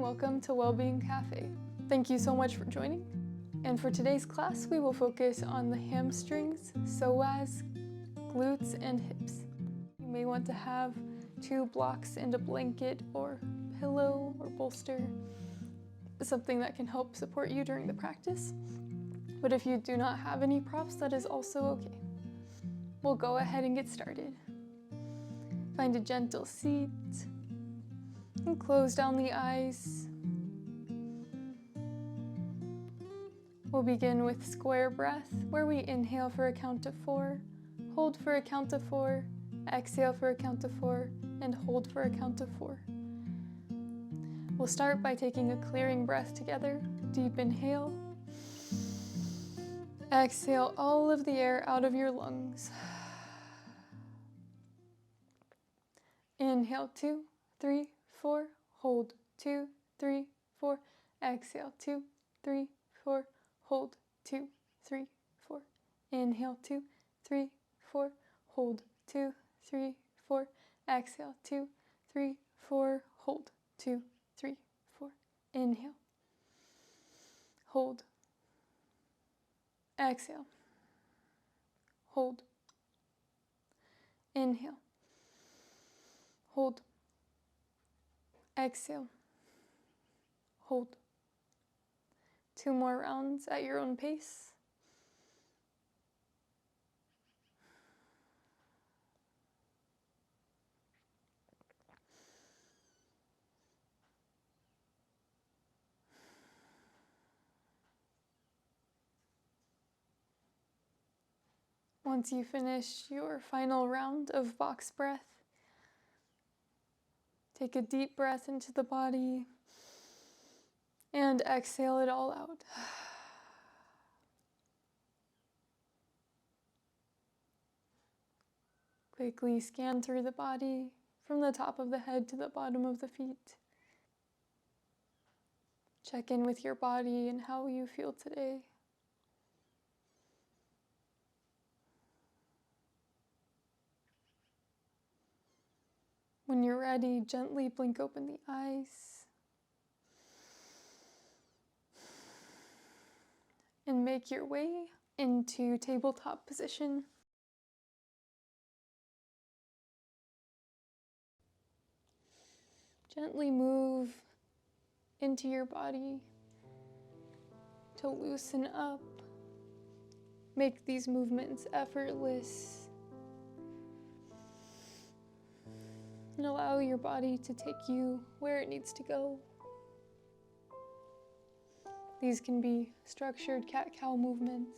welcome to Wellbeing Café. Thank you so much for joining. And for today's class, we will focus on the hamstrings, psoas, glutes, and hips. You may want to have 2 blocks and a blanket or pillow or bolster, something that can help support you during the practice. But if you do not have any props, that is also okay. We'll go ahead and get started. Find a gentle seat and close down the eyes. We'll begin with square breath, where we inhale for a count of 4, hold for a count of 4, exhale for a count of 4, and hold for a count of 4. We'll start by taking a clearing breath together. Deep inhale. Exhale all of the air out of your lungs. Inhale 2, 3, 4, hold 2, 3, 4, exhale 2, 3, 4, hold 2, 3, 4, inhale 2, 3, 4, hold 2, 3, 4, exhale 2, 3, 4, hold 2, 3, 4, inhale, hold, exhale, hold, inhale, hold, exhale, hold. 2 more rounds at your own pace. Once you finish your final round of box breath, take a deep breath into the body and exhale it all out. Quickly scan through the body from the top of the head to the bottom of the feet. Check in with your body and how you feel today. When you're ready, gently blink open the eyes and make your way into tabletop position. Gently move into your body to loosen up. Make these movements effortless. And allow your body to take you where it needs to go. These can be structured cat-cow movements,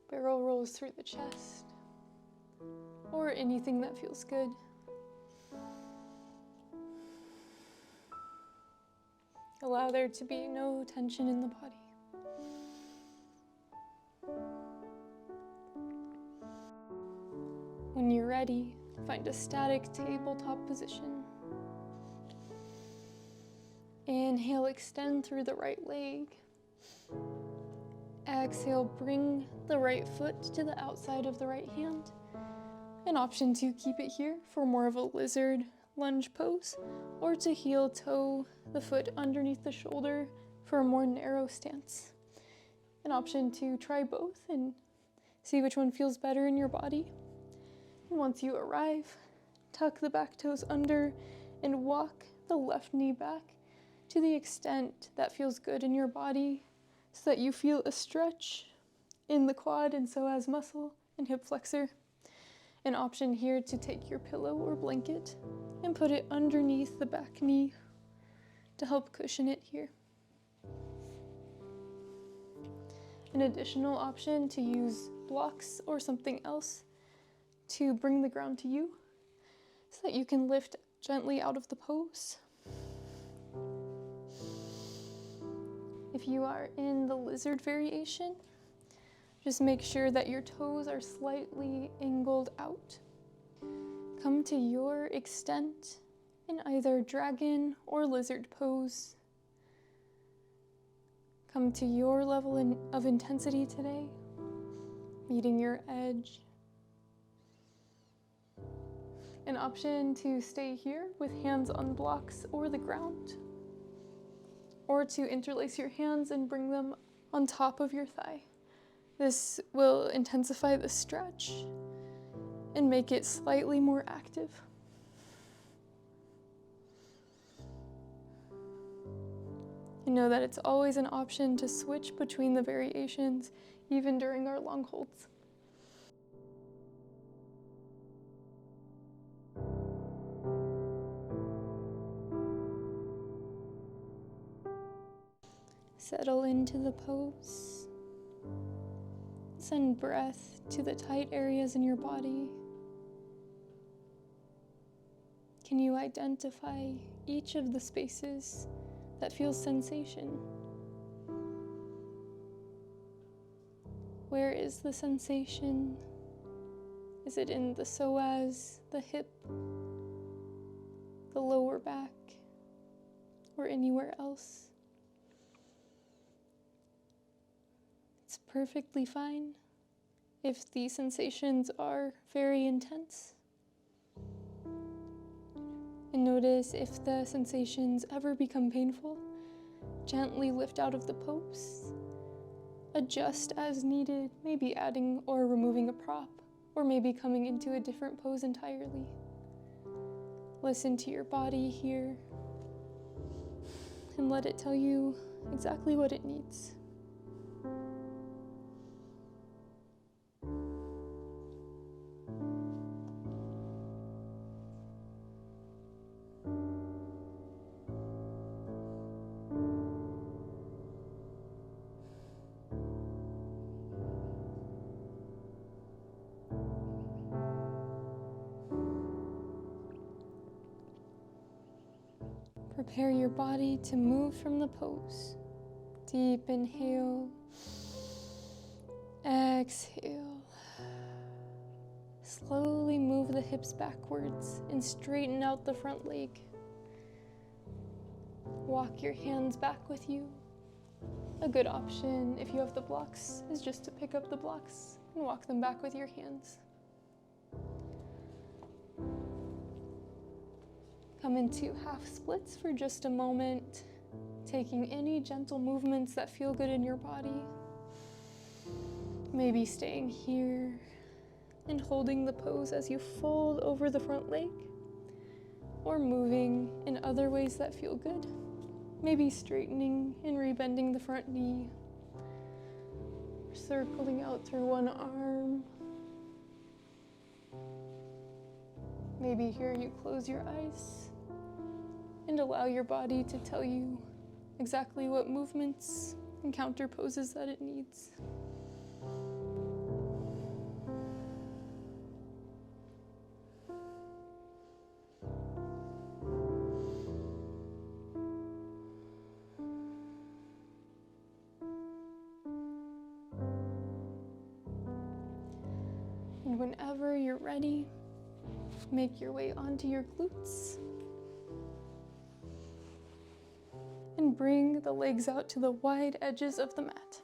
barrel rolls through the chest, or anything that feels good. Allow there to be no tension in the body. When you're ready, find a static tabletop position. Inhale, extend through the right leg. Exhale, bring the right foot to the outside of the right hand. An option to keep it here for more of a lizard lunge pose, or to heel toe the foot underneath the shoulder for a more narrow stance. An option to try both and see which one feels better in your body. And once you arrive, tuck the back toes under and walk the left knee back to the extent that feels good in your body, so that you feel a stretch in the quad and psoas muscle and hip flexor. An option here to take your pillow or blanket and put it underneath the back knee to help cushion it here. An additional option to use blocks or something else to bring the ground to you so that you can lift gently out of the pose. If you are in the lizard variation, just make sure that your toes are slightly angled out. Come to your extent in either dragon or lizard pose. Come to your level of intensity today, meeting your edge. An option to stay here with hands on blocks or the ground, or to interlace your hands and bring them on top of your thigh. This will intensify the stretch and make it slightly more active. And know that it's always an option to switch between the variations, even during our long holds. Settle into the pose. Send breath to the tight areas in your body. Can you identify each of the spaces that feels sensation? Where is the sensation? Is it in the psoas, the hip, the lower back, or anywhere else? It's perfectly fine if the sensations are very intense. And notice if the sensations ever become painful, gently lift out of the pose. Adjust as needed, maybe adding or removing a prop, or maybe coming into a different pose entirely. Listen to your body here, and let it tell you exactly what it needs. Prepare your body to move from the pose. Deep inhale, exhale. Slowly move the hips backwards and straighten out the front leg. Walk your hands back with you. A good option, if you have the blocks, is just to pick up the blocks and walk them back with your hands. Come into half splits for just a moment, taking any gentle movements that feel good in your body. Maybe staying here and holding the pose as you fold over the front leg, or moving in other ways that feel good. Maybe straightening and rebending the front knee, circling out through one arm. Maybe here you close your eyes and allow your body to tell you exactly what movements and counter poses that it needs. And whenever you're ready, make your way onto your glutes and bring the legs out to the wide edges of the mat.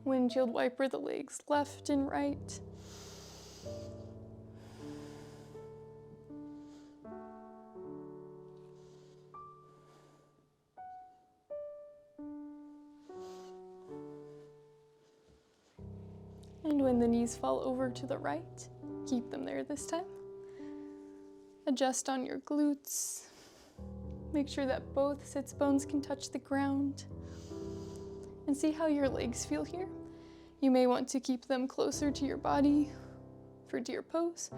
Windshield wiper the legs left and right. And when the knees fall over to the right, keep them there this time. Adjust on your glutes. Make sure that both sits bones can touch the ground. And see how your legs feel here. You may want to keep them closer to your body for deer pose,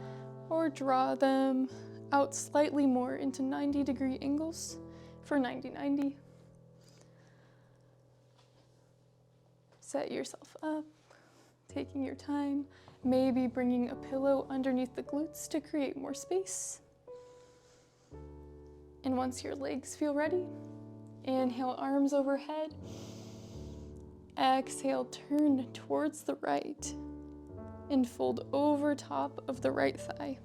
or draw them out slightly more into 90-degree angles for 90-90. Set yourself up, taking your time, maybe bringing a pillow underneath the glutes to create more space. And once your legs feel ready, inhale, arms overhead. Exhale, turn towards the right and fold over top of the right thigh.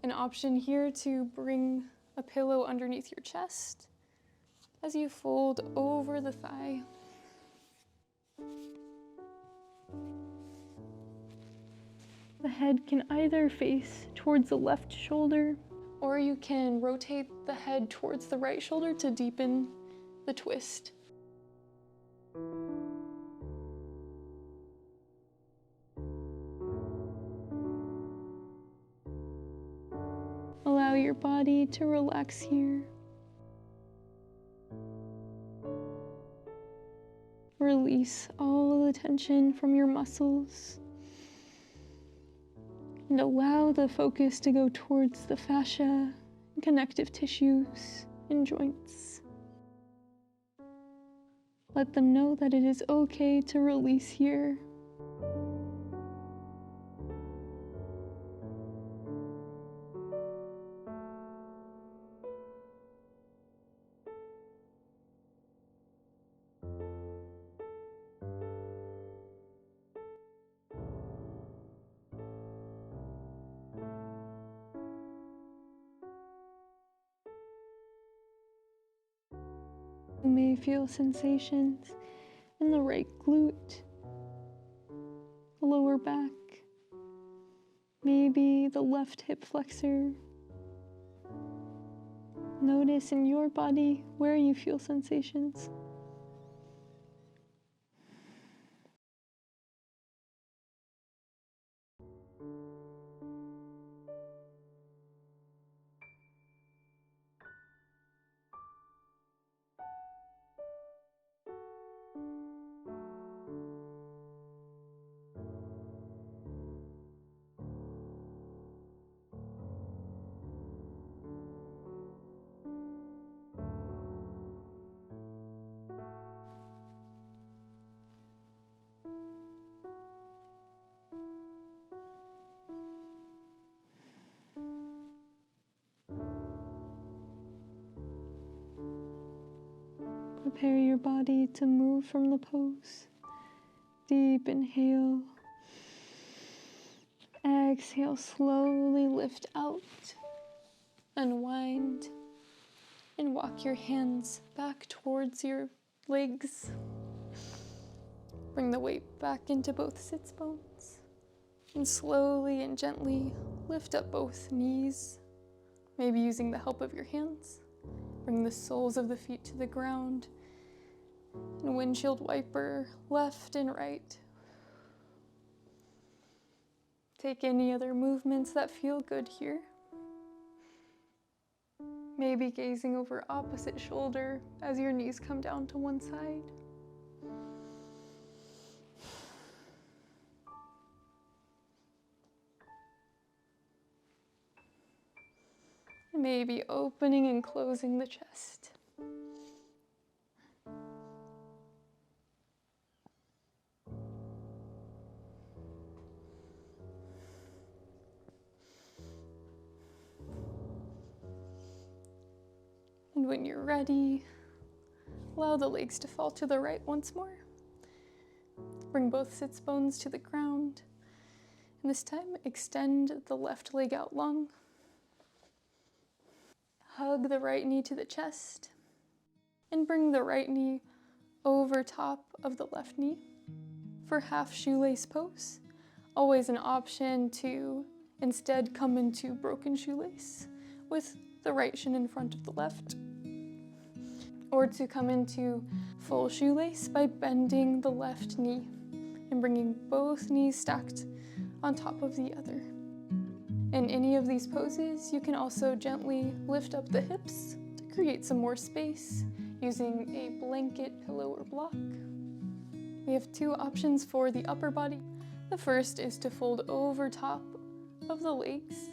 An option here to bring a pillow underneath your chest as you fold over the thigh. The head can either face towards the left shoulder, or you can rotate the head towards the right shoulder to deepen the twist. Allow your body to relax here. Release all of the tension from your muscles. And allow the focus to go towards the fascia, connective tissues, and joints. Let them know that it is okay to release here. You may feel sensations in the right glute, the lower back, maybe the left hip flexor. Notice in your body where you feel sensations. Prepare your body to move from the pose. Deep inhale. Exhale, slowly lift out. Unwind. And walk your hands back towards your legs. Bring the weight back into both sits bones. And slowly and gently lift up both knees, maybe using the help of your hands. Bring the soles of the feet to the ground. And windshield wiper left and right. Take any other movements that feel good here. Maybe gazing over opposite shoulder as your knees come down to one side. Maybe opening and closing the chest. And when you're ready, allow the legs to fall to the right once more. Bring both sits bones to the ground. And this time, extend the left leg out long. Hug the right knee to the chest and bring the right knee over top of the left knee. For half shoelace pose, always an option to instead come into broken shoelace with the right shin in front of the left, or to come into full shoelace by bending the left knee and bringing both knees stacked on top of the other. In any of these poses, you can also gently lift up the hips to create some more space using a blanket, pillow, or block. We have two options for the upper body. The first is to fold over top of the legs,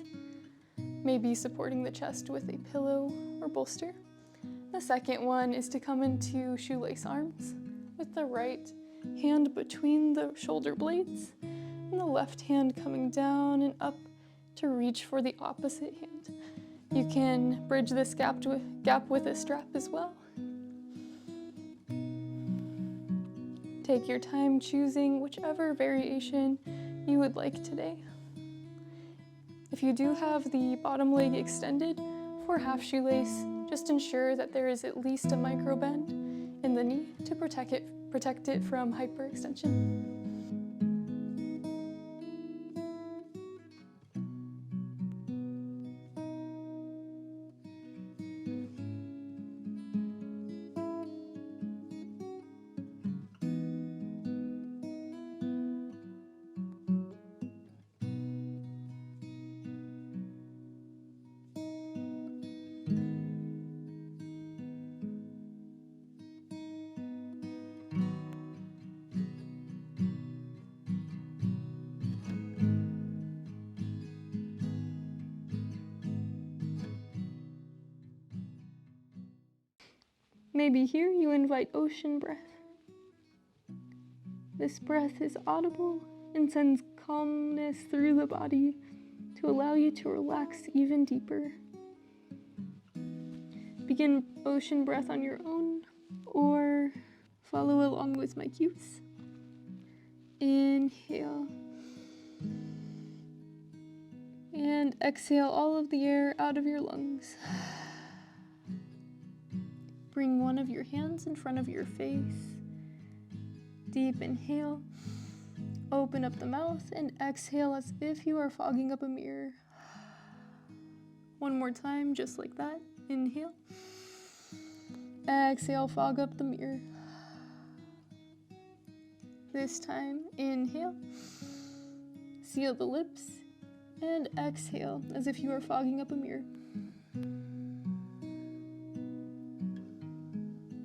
maybe supporting the chest with a pillow or bolster. The second one is to come into shoelace arms with the right hand between the shoulder blades and the left hand coming down and up to reach for the opposite hand. You can bridge this gap with a strap as well. Take your time choosing whichever variation you would like today. If you do have the bottom leg extended for half shoelace, just ensure that there is at least a micro bend in the knee to protect it from hyperextension. Maybe here you invite ocean breath. This breath is audible and sends calmness through the body to allow you to relax even deeper. Begin ocean breath on your own or follow along with my cues. Inhale. And exhale all of the air out of your lungs. Bring one of your hands in front of your face. Deep inhale. Open up the mouth and exhale as if you are fogging up a mirror. One more time, just like that. Inhale. Exhale, fog up the mirror. This time, inhale. Seal the lips. And exhale as if you are fogging up a mirror.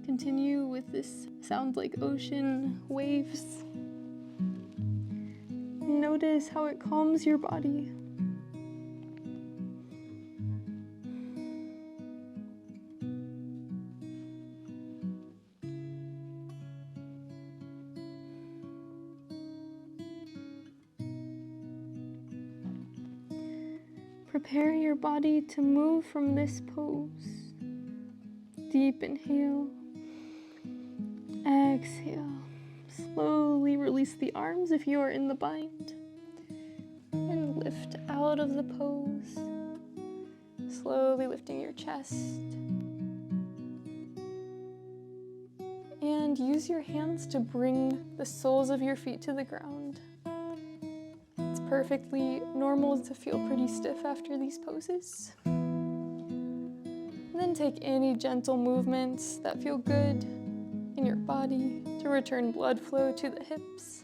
Continue with this sound like ocean waves. Notice how it calms your body. Prepare your body to move from this pose. Deep inhale. Exhale. Slowly release the arms if you are in the bind. And lift out of the pose. Slowly lifting your chest. And use your hands to bring the soles of your feet to the ground. It's perfectly normal to feel pretty stiff after these poses. And then take any gentle movements that feel good in your body to return blood flow to the hips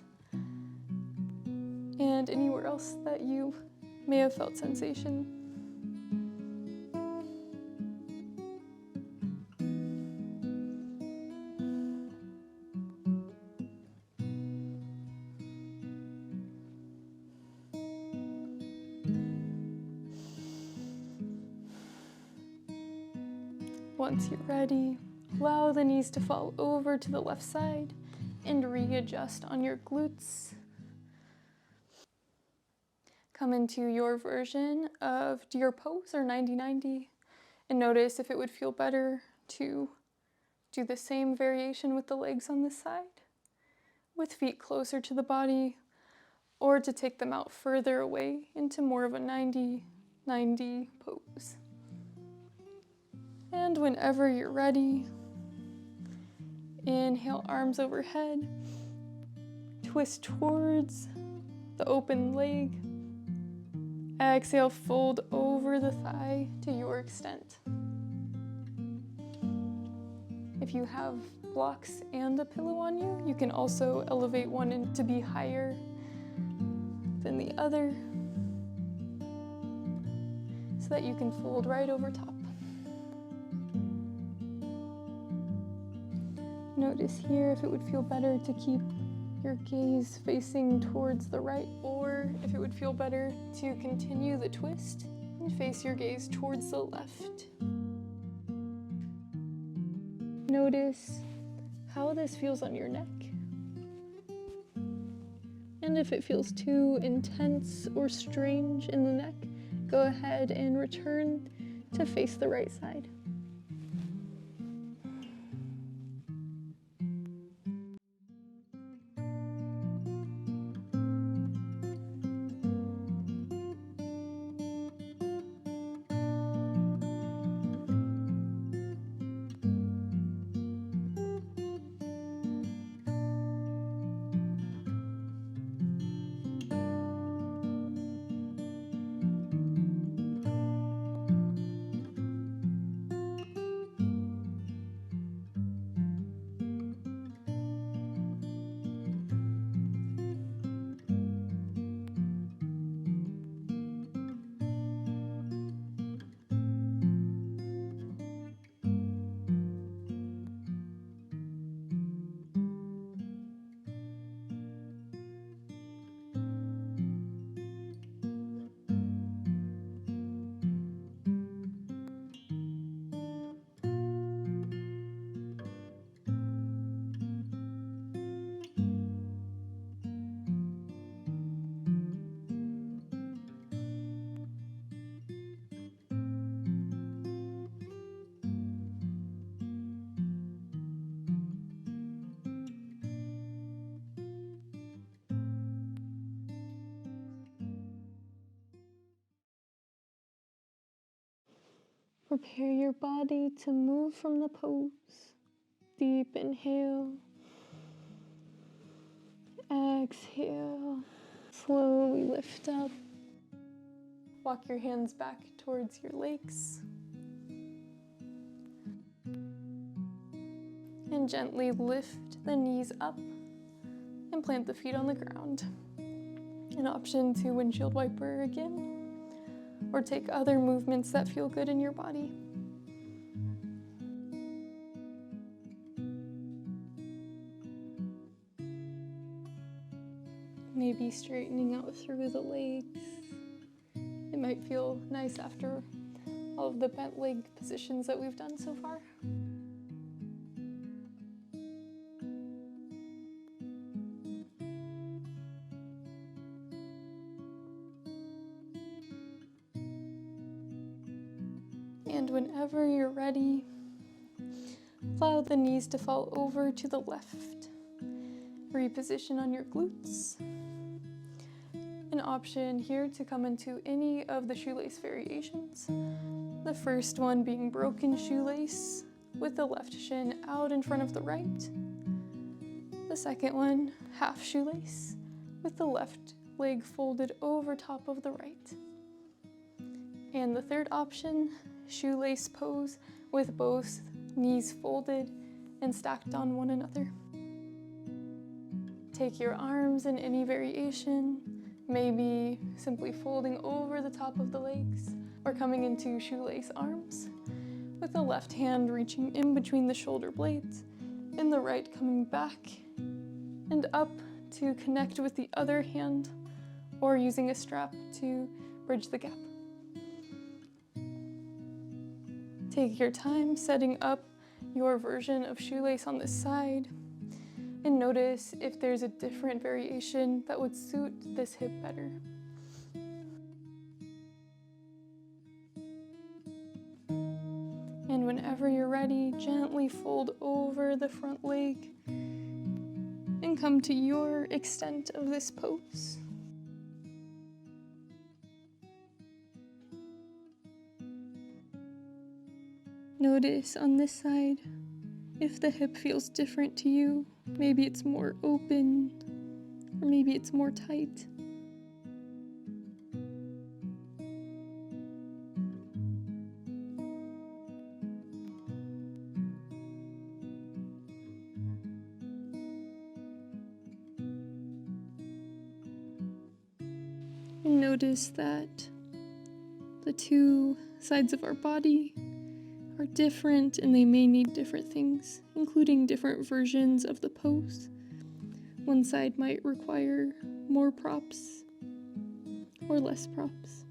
and anywhere else that you may have felt sensation. Once you're ready, allow the knees to fall over to the left side and readjust on your glutes. Come into your version of deer pose or 90-90 and notice if it would feel better to do the same variation with the legs on this side, with feet closer to the body, or to take them out further away into more of a 90-90 pose. And whenever you're ready, inhale, arms overhead, twist towards the open leg. Exhale, fold over the thigh to your extent. If you have blocks and a pillow on you, you can also elevate one to be higher than the other so that you can fold right over top. Notice here if it would feel better to keep your gaze facing towards the right, or if it would feel better to continue the twist and face your gaze towards the left. Notice how this feels on your neck. And if it feels too intense or strange in the neck, go ahead and return to face the right side. Prepare your body to move from the pose. Deep inhale. Exhale. Slowly lift up. Walk your hands back towards your legs. And gently lift the knees up and plant the feet on the ground. An option to windshield wiper again, or take other movements that feel good in your body. Maybe straightening out through the legs. It might feel nice after all of the bent leg positions that we've done so far. And whenever you're ready, allow the knees to fall over to the left. Reposition on your glutes. An option here to come into any of the shoelace variations. The first one being broken shoelace with the left shin out in front of the right. The second one, half shoelace with the left leg folded over top of the right. And the third option, shoelace pose with both knees folded and stacked on one another. Take your arms in any variation, maybe simply folding over the top of the legs or coming into shoelace arms, with the left hand reaching in between the shoulder blades and the right coming back and up to connect with the other hand, or using a strap to bridge the gap. Take your time setting up your version of shoelace on this side, and notice if there's a different variation that would suit this hip better. And whenever you're ready, gently fold over the front leg and come to your extent of this pose. Notice on this side if the hip feels different to you. Maybe it's more open, or maybe it's more tight. And notice that the two sides of our body are different, and they may need different things, including different versions of the pose. One side might require more props or less props.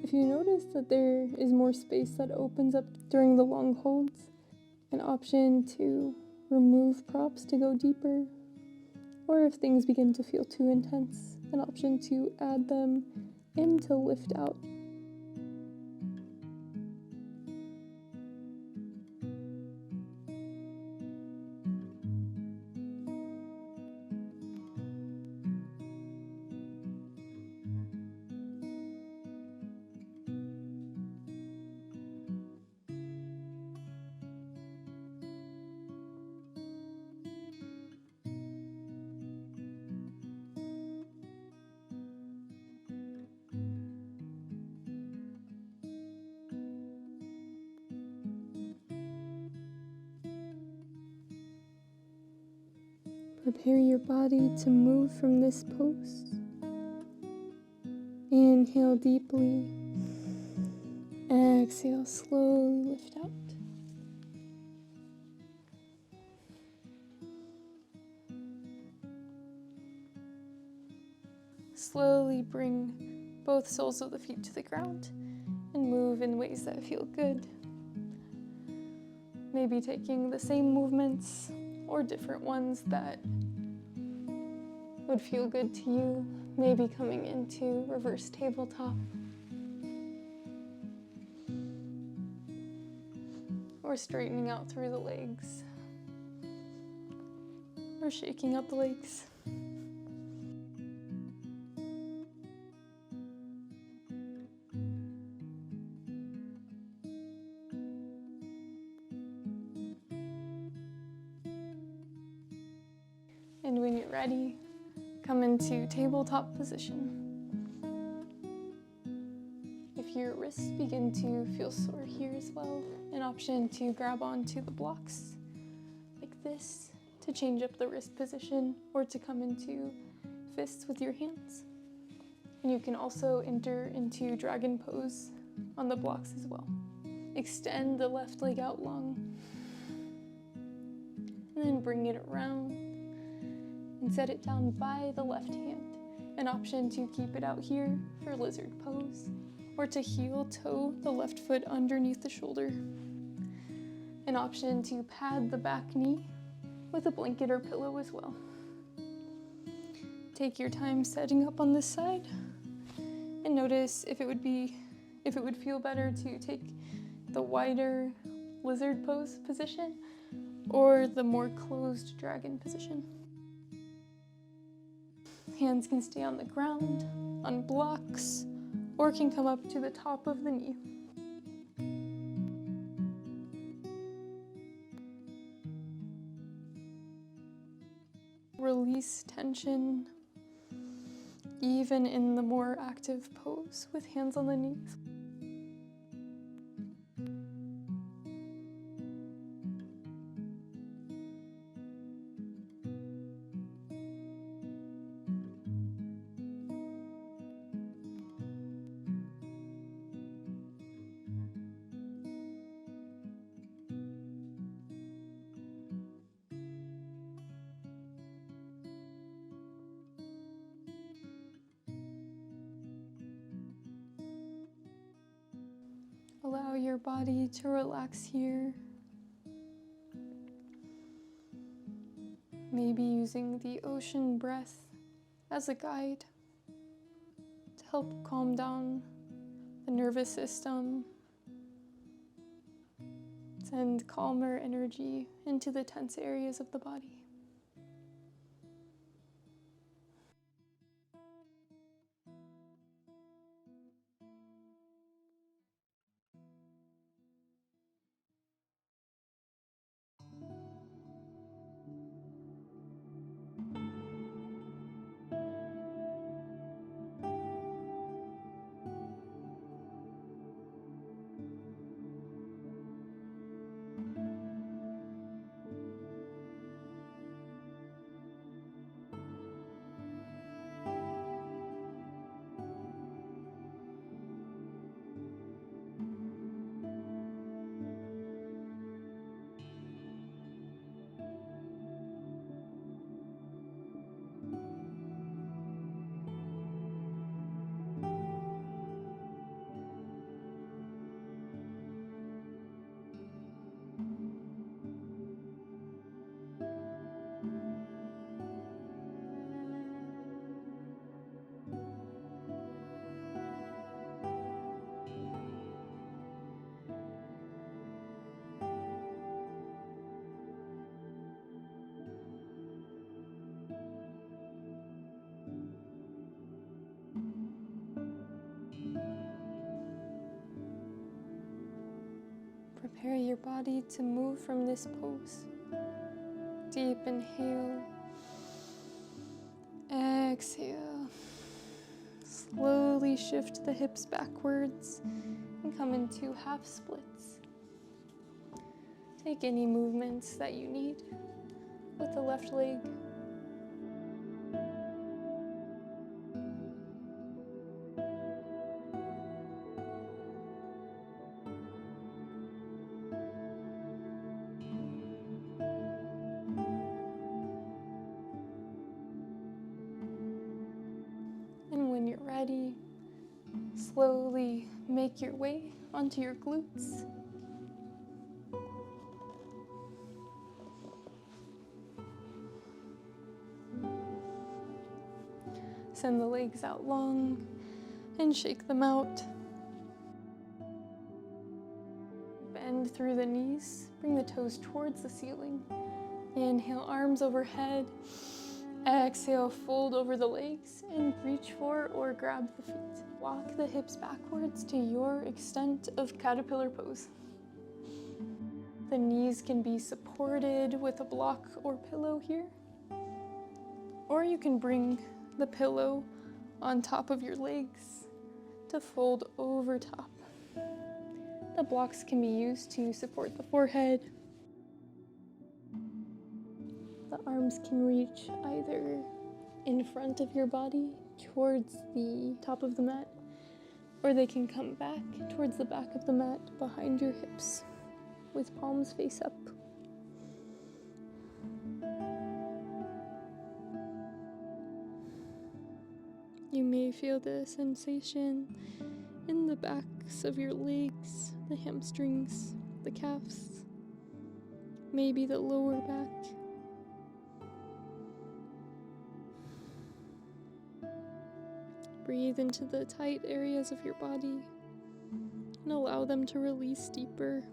If you notice that there is more space that opens up during the long holds, an option to remove props to go deeper, or if things begin to feel too intense, an option to add them in to lift out. Prepare your body to move from this pose. Inhale deeply. Exhale, slowly lift out. Slowly bring both soles of the feet to the ground and move in ways that feel good. Maybe taking the same movements or different ones that would feel good to you. Maybe coming into reverse tabletop, or straightening out through the legs. or shaking out the legs. And when you're ready, come into tabletop position. If your wrists begin to feel sore here as well, an option to grab onto the blocks like this to change up the wrist position, or to come into fists with your hands. And you can also enter into dragon pose on the blocks as well. Extend the left leg out long, and then bring it around and set it down by the left hand. An option to keep it out here for lizard pose, or to heel toe the left foot underneath the shoulder. An option to pad the back knee with a blanket or pillow as well. Take your time setting up on this side, and notice if it would feel better to take the wider lizard pose position or the more closed dragon position. Hands can stay on the ground, on blocks, or can come up to the top of the knee. Release tension, even in the more active pose with hands on the knees. Allow your body to relax here. Maybe using the ocean breath as a guide to help calm down the nervous system, send calmer energy into the tense areas of the body. Prepare your body to move from this pose. Deep inhale, exhale. Slowly shift the hips backwards and come into half splits. Take any movements that you need with the left leg. Ready, slowly make your way onto your glutes. Send the legs out long and shake them out. Bend through the knees, bring the toes towards the ceiling, Inhale, arms overhead. Exhale, fold over the legs and reach for or grab the feet. Walk the hips backwards to your extent of caterpillar pose. The knees can be supported with a block or pillow here, or you can bring the pillow on top of your legs to fold over top. The blocks can be used to support the forehead. The arms can reach either in front of your body towards the top of the mat, or they can come back towards the back of the mat behind your hips with palms face up. You may feel the sensation in the backs of your legs, the hamstrings, the calves, maybe the lower back. Breathe into the tight areas of your body and allow them to release deeper.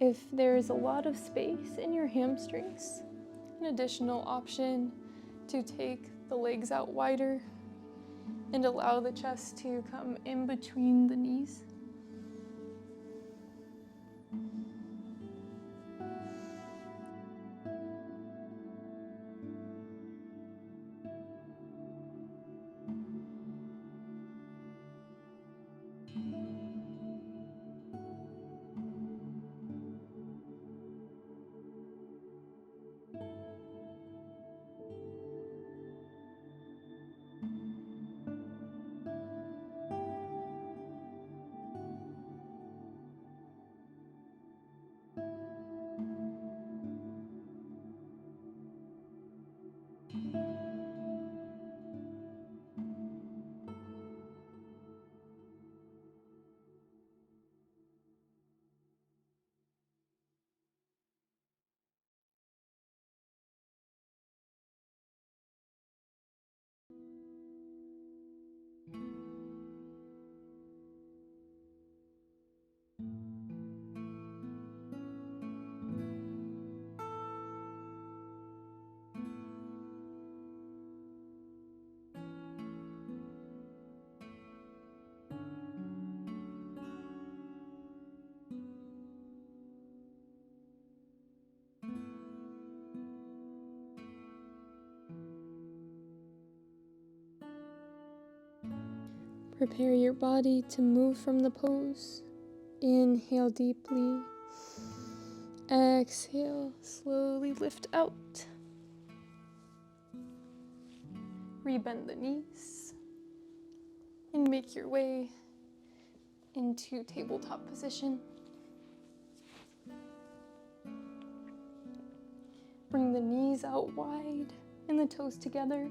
If there is a lot of space in your hamstrings, an additional option to take the legs out wider and allow the chest to come in between the knees. Prepare your body to move from the pose. Inhale deeply. Exhale, slowly lift out. Rebend the knees and make your way into tabletop position. Bring the knees out wide and the toes together.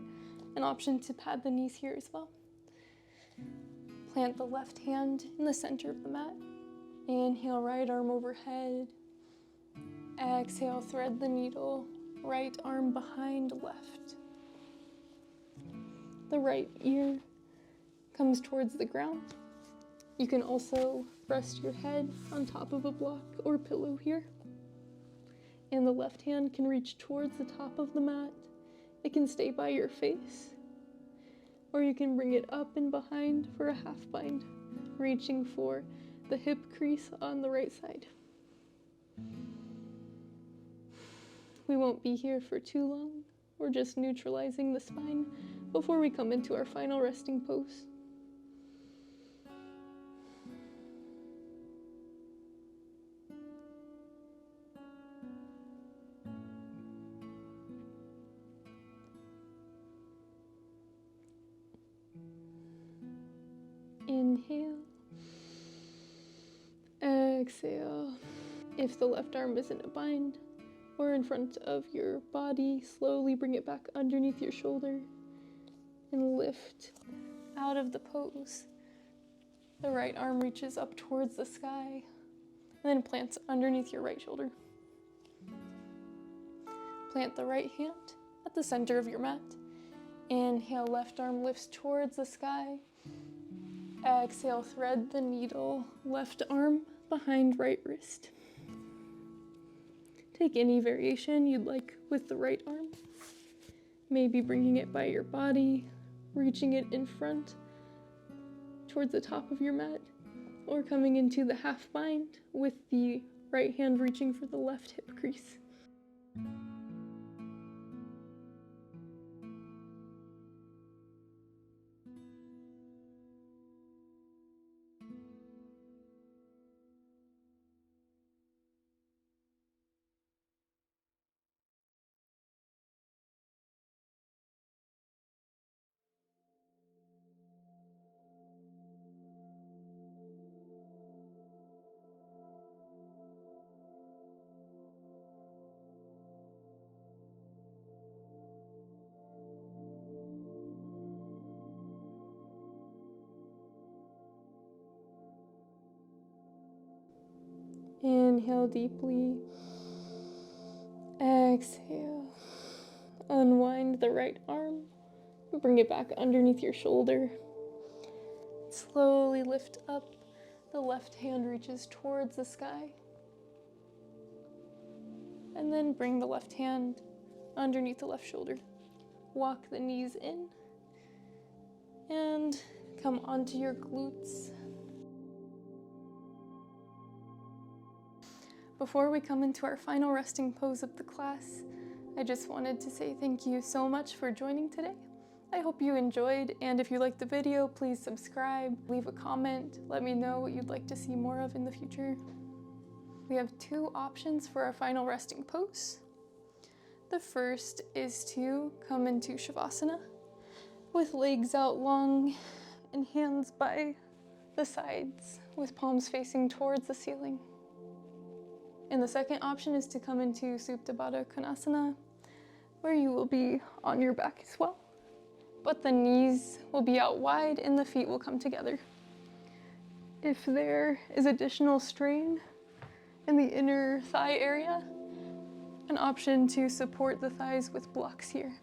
An option to pad the knees here as well. Plant the left hand in the center of the mat. Inhale, right arm overhead. Exhale, thread the needle. Right arm behind left. The right ear comes towards the ground. You can also rest your head on top of a block or pillow here. And the left hand can reach towards the top of the mat. It can stay by your face. Or you can bring it up and behind for a half bind, reaching for the hip crease on the right side. We won't be here for too long. We're just neutralizing the spine before we come into our final resting pose. Inhale. Exhale. If the left arm is in a bind, or in front of your body. Slowly bring it back underneath your shoulder and lift out of the pose. The right arm reaches up towards the sky and then plants underneath your right shoulder. Plant the right hand at the center of your mat. Inhale, left arm lifts towards the sky. Exhale, thread the needle, left arm behind right wrist. Take any variation you'd like with the right arm. Maybe bringing it by your body, reaching it in front towards the top of your mat, or coming into the half bind with the right hand reaching for the left hip crease. Inhale deeply. Exhale. Unwind the right arm. Bring it back underneath your shoulder. Slowly lift up. The left hand reaches towards the sky. And then bring the left hand underneath the left shoulder. Walk the knees in. And come onto your glutes. Before we come into our final resting pose of the class, I just wanted to say thank you so much for joining today. I hope you enjoyed, and if you liked the video, please subscribe, leave a comment, let me know what you'd like to see more of in the future. We have two options for our final resting pose. The first is to come into shavasana with legs out long and hands by the sides with palms facing towards the ceiling. And the second option is to come into Supta Baddha Konasana, where you will be on your back as well. But the knees will be out wide and the feet will come together. If there is additional strain in the inner thigh area, an option to support the thighs with blocks here.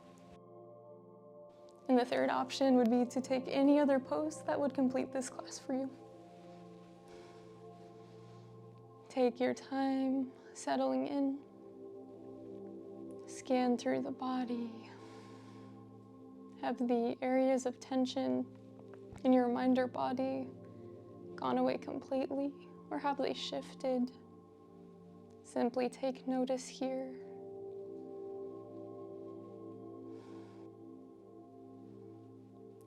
And the third option would be to take any other pose that would complete this class for you. Take your time settling in. Scan through the body. Have the areas of tension in your mind or body gone away completely, or have they shifted? Simply take notice here.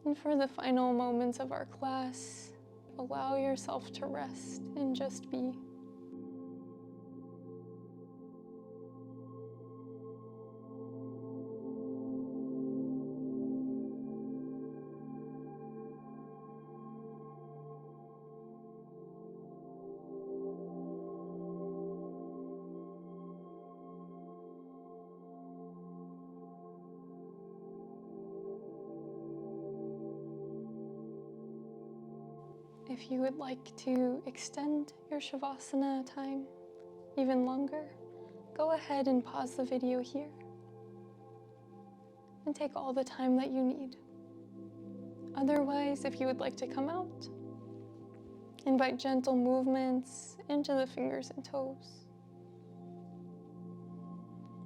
And for the final moments of our class, allow yourself to rest and just be. If you would like to extend your shavasana time even longer, go ahead and pause the video here and take all the time that you need. Otherwise, if you would like to come out, invite gentle movements into the fingers and toes,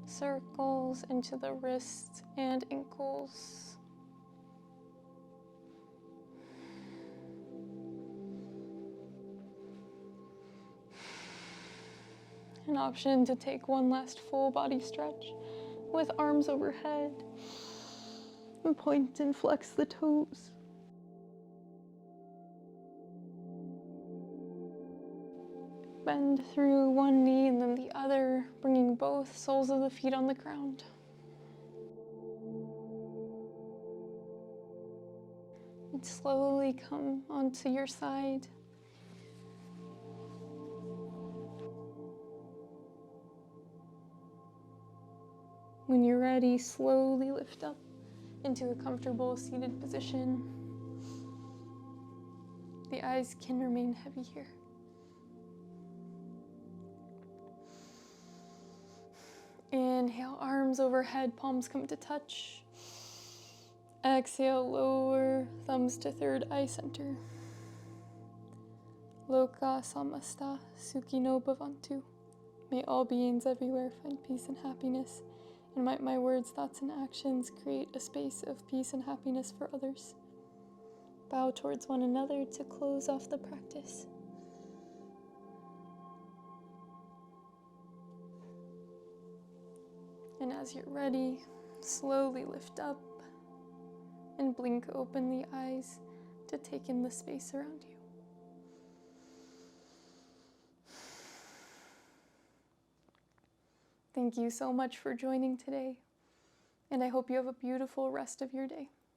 circles into the wrists and ankles. An option to take one last full body stretch with arms overhead and point and flex the toes. Bend through one knee and then the other, bringing both soles of the feet on the ground. And slowly come onto your side. When you're ready, slowly lift up into a comfortable seated position. The eyes can remain heavy here. Inhale, arms overhead, palms come to touch. Exhale, lower, thumbs to third eye center. Loka samasta sukhino bhavantu. May all beings everywhere find peace and happiness, and might my words, thoughts, and actions create a space of peace and happiness for others. Bow towards one another to close off the practice. And as you're ready, slowly lift up and blink open the eyes to take in the space around you. Thank you so much for joining today, and I hope you have a beautiful rest of your day.